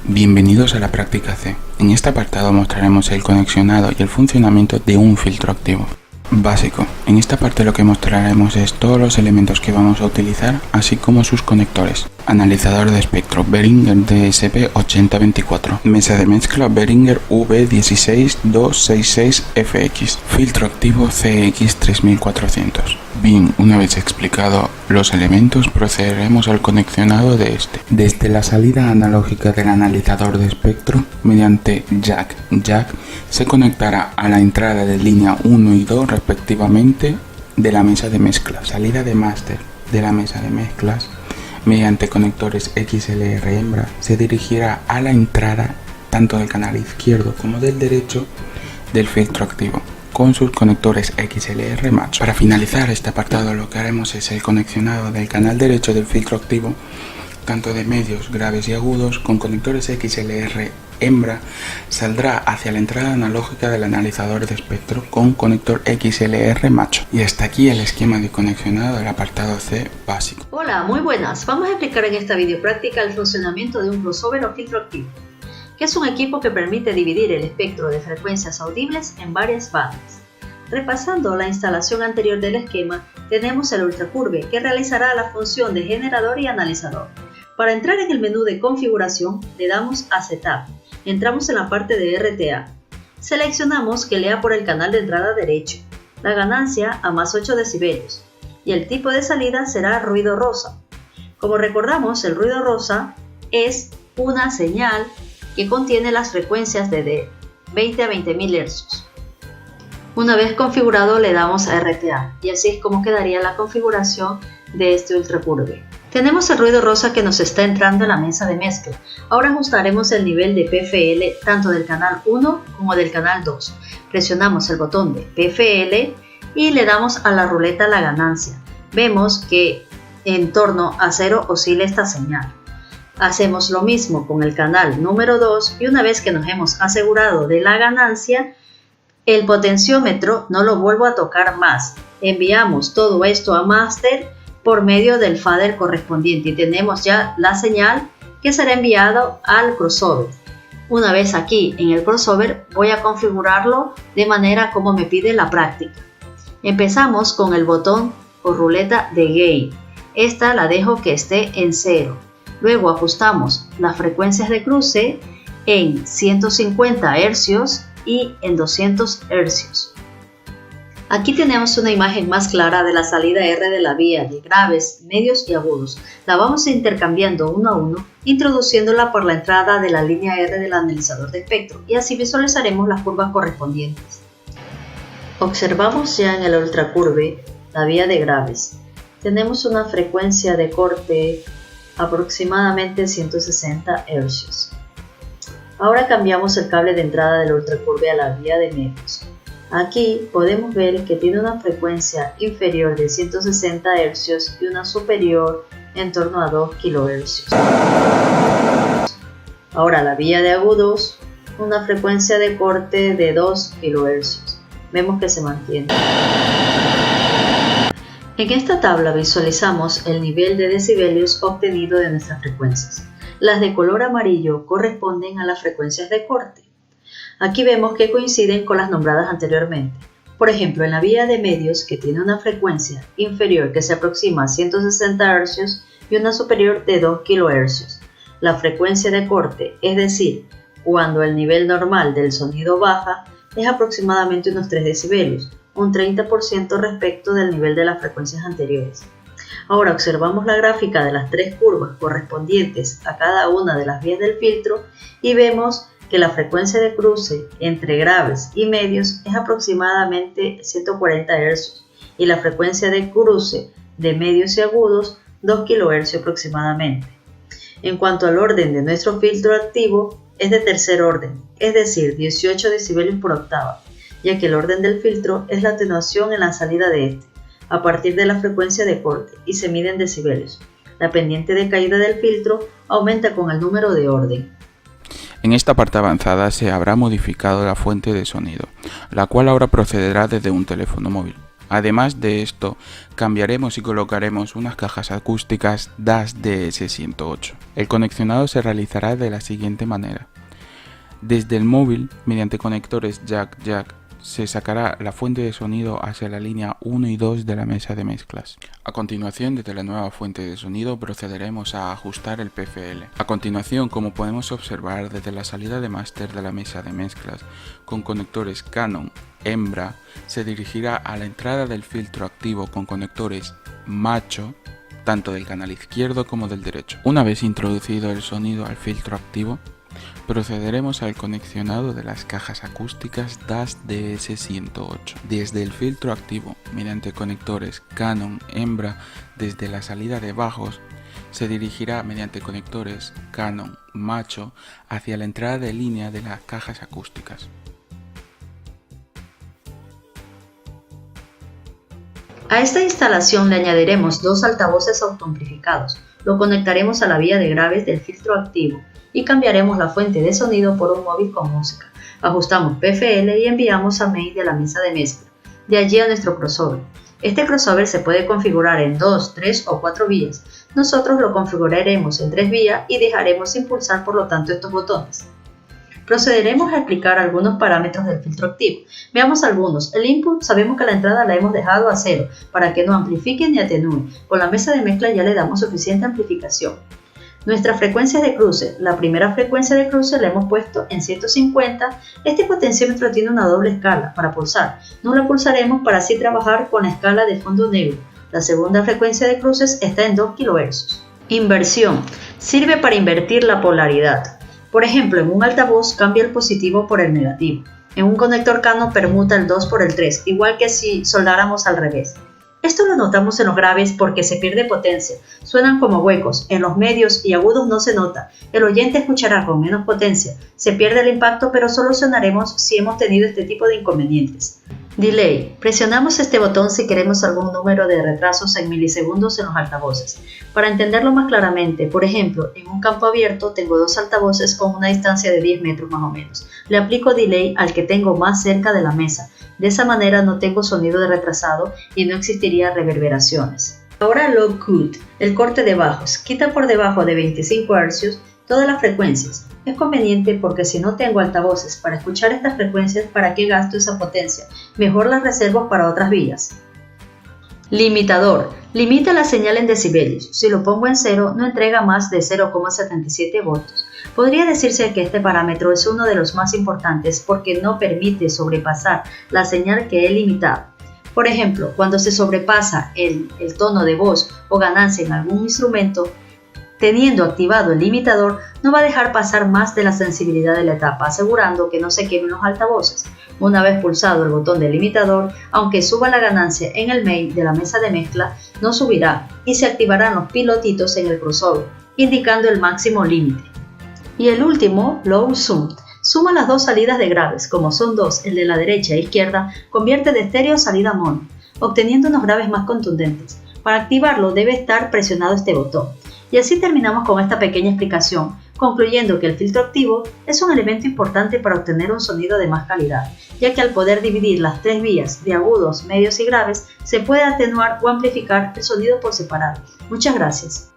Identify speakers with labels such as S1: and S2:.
S1: Bienvenidos a la práctica C. En este apartado mostraremos el conexionado y el funcionamiento de un filtro activo. Básico. En esta parte lo que mostraremos es todos los elementos que vamos a utilizar, así como sus conectores. Analizador de espectro Behringer DSP8024. Mesa de mezcla Behringer V16266FX. Filtro activo CX3400. Bien, una vez explicado los elementos, procederemos al conexionado de este. Desde la salida analógica del analizador de espectro, mediante jack se conectará a la entrada de línea 1 y 2 respectivamente de la mesa de mezcla. Salida de máster de la mesa de mezclas mediante conectores XLR hembra se dirigirá a la entrada tanto del canal izquierdo como del derecho del filtro activo con sus conectores XLR macho. Para finalizar este apartado lo que haremos es el conexionado del canal derecho del filtro activo, tanto de medios, graves y agudos, con conectores XLR hembra, saldrá hacia la entrada analógica del analizador de espectro con conector XLR macho. Y hasta aquí el esquema de conexionado del apartado C básico.
S2: Hola, muy buenas. Vamos a explicar en esta video práctica el funcionamiento de un crossover o filtro activo, que es un equipo que permite dividir el espectro de frecuencias audibles en varias bandas. Repasando la instalación anterior del esquema, tenemos el ultracurve que realizará la función de generador y analizador. Para entrar en el menú de configuración, le damos a Setup. Entramos en la parte de RTA. Seleccionamos que lea por el canal de entrada derecho, la ganancia a más 8 decibelios y el tipo de salida será ruido rosa. Como recordamos, el ruido rosa es una señal que contiene las frecuencias de 20 a 20.000 Hz. Una vez configurado le damos a RTA y así es como quedaría la configuración de este ultracurve. Tenemos el ruido rosa que nos está entrando en la mesa de mezcla. Ahora ajustaremos el nivel de PFL tanto del canal 1 como del canal 2. Presionamos el botón de PFL y le damos a la ruleta la ganancia. Vemos que en torno a 0 oscila esta señal. Hacemos lo mismo con el canal número 2 y una vez que nos hemos asegurado de la ganancia, el potenciómetro no lo vuelvo a tocar más. Enviamos todo esto a máster por medio del fader correspondiente y tenemos ya la señal que será enviado al crossover. Una vez aquí en el crossover voy a configurarlo de manera como me pide la práctica. Empezamos con el botón o ruleta de gain. Esta la dejo que esté en 0. Luego ajustamos las frecuencias de cruce en 150 Hz y en 200 Hz. Aquí tenemos una imagen más clara de la salida R de la vía de graves, medios y agudos. La vamos intercambiando uno a uno, introduciéndola por la entrada de la línea R del analizador de espectro y así visualizaremos las curvas correspondientes. Observamos ya en el ultracurve la vía de graves. Tenemos una frecuencia de corte aproximadamente 160 Hz. Ahora cambiamos el cable de entrada del ultracurve a la vía de medios. Aquí podemos ver que tiene una frecuencia inferior de 160 Hz y una superior en torno a 2 kHz. Ahora la vía de agudos, una frecuencia de corte de 2 kHz. Vemos que se mantiene. En esta tabla visualizamos el nivel de decibelios obtenido de nuestras frecuencias. Las de color amarillo corresponden a las frecuencias de corte. Aquí vemos que coinciden con las nombradas anteriormente. Por ejemplo, en la vía de medios, que tiene una frecuencia inferior que se aproxima a 160 Hz y una superior de 2 kHz. La frecuencia de corte, es decir, cuando el nivel normal del sonido baja, es aproximadamente unos 3 decibelios, un 30% respecto del nivel de las frecuencias anteriores. Ahora observamos la gráfica de las tres curvas correspondientes a cada una de las vías del filtro y vemos que la frecuencia de cruce entre graves y medios es aproximadamente 140 Hz y la frecuencia de cruce de medios y agudos 2 kHz aproximadamente. En cuanto al orden de nuestro filtro activo, es de tercer orden, es decir, 18 decibelios por octava, ya que el orden del filtro es la atenuación en la salida de este, a partir de la frecuencia de corte y se mide en decibelios. La pendiente de caída del filtro aumenta con el número de orden.
S1: En esta parte avanzada se habrá modificado la fuente de sonido, la cual ahora procederá desde un teléfono móvil. Además de esto, cambiaremos y colocaremos unas cajas acústicas DAS DS108. El conexionado se realizará de la siguiente manera. Desde el móvil, mediante conectores jack-jack, se sacará la fuente de sonido hacia la línea 1 y 2 de la mesa de mezclas. A continuación, desde la nueva fuente de sonido procederemos a ajustar el PFL. A continuación, como podemos observar desde la salida de máster de la mesa de mezclas, con conectores Canon hembra, se dirigirá a la entrada del filtro activo con conectores macho, tanto del canal izquierdo como del derecho. Una vez introducido el sonido al filtro activo, procederemos al conexionado de las cajas acústicas DAS DS108. Desde el filtro activo, mediante conectores Canon hembra, desde la salida de bajos, se dirigirá mediante conectores Canon macho hacia la entrada de línea de las cajas acústicas.
S2: A esta instalación le añadiremos dos altavoces autoamplificados. Lo conectaremos a la vía de graves del filtro activo y cambiaremos la fuente de sonido por un móvil con música. Ajustamos PFL y enviamos a main de la mesa de mezcla, de allí a nuestro crossover. Este crossover se puede configurar en 2, 3 o 4 vías. Nosotros lo configuraremos en 3 vías y dejaremos sin pulsar por lo tanto estos botones. Procederemos a explicar algunos parámetros del filtro activo. Veamos algunos. El input, sabemos que la entrada la hemos dejado a 0 para que no amplifique ni atenúe. Con la mesa de mezcla ya le damos suficiente amplificación. Nuestras frecuencias de cruce. La primera frecuencia de cruce la hemos puesto en 150. Este potenciómetro tiene una doble escala para pulsar. No la pulsaremos para así trabajar con la escala de fondo negro. La segunda frecuencia de cruces está en 2 kHz. Inversión. Sirve para invertir la polaridad. Por ejemplo, en un altavoz cambia el positivo por el negativo. En un conector Canon permuta el 2 por el 3, igual que si soldáramos al revés. Esto lo notamos en los graves porque se pierde potencia, suenan como huecos, en los medios y agudos no se nota, el oyente escuchará con menos potencia, se pierde el impacto pero solucionaremos si hemos tenido este tipo de inconvenientes. Delay. Presionamos este botón si queremos algún número de retrasos en milisegundos en los altavoces. Para entenderlo más claramente, por ejemplo, en un campo abierto tengo dos altavoces con una distancia de 10 metros más o menos. Le aplico delay al que tengo más cerca de la mesa. De esa manera no tengo sonido de retrasado y no existiría reverberaciones. Ahora low cut, el corte de bajos. Quita por debajo de 25 Hz todas las frecuencias. Es conveniente porque si no tengo altavoces para escuchar estas frecuencias, ¿para qué gasto esa potencia? Mejor las reservo para otras vías. Limitador. Limita la señal en decibelios. Si lo pongo en 0, no entrega más de 0,77 voltios. Podría decirse que este parámetro es uno de los más importantes porque no permite sobrepasar la señal que he limitado. Por ejemplo, cuando se sobrepasa el tono de voz o ganancia en algún instrumento, teniendo activado el limitador, no va a dejar pasar más de la sensibilidad de la etapa, asegurando que no se quemen los altavoces. Una vez pulsado el botón del limitador, aunque suba la ganancia en el main de la mesa de mezcla, no subirá y se activarán los pilotitos en el crossover, indicando el máximo límite. Y el último, Low Zoom. Suma las dos salidas de graves, como son dos, el de la derecha e izquierda, convierte de estéreo a salida mono, obteniendo unos graves más contundentes. Para activarlo debe estar presionado este botón. Y así terminamos con esta pequeña explicación, concluyendo que el filtro activo es un elemento importante para obtener un sonido de más calidad, ya que al poder dividir las tres vías de agudos, medios y graves, se puede atenuar o amplificar el sonido por separado. Muchas gracias.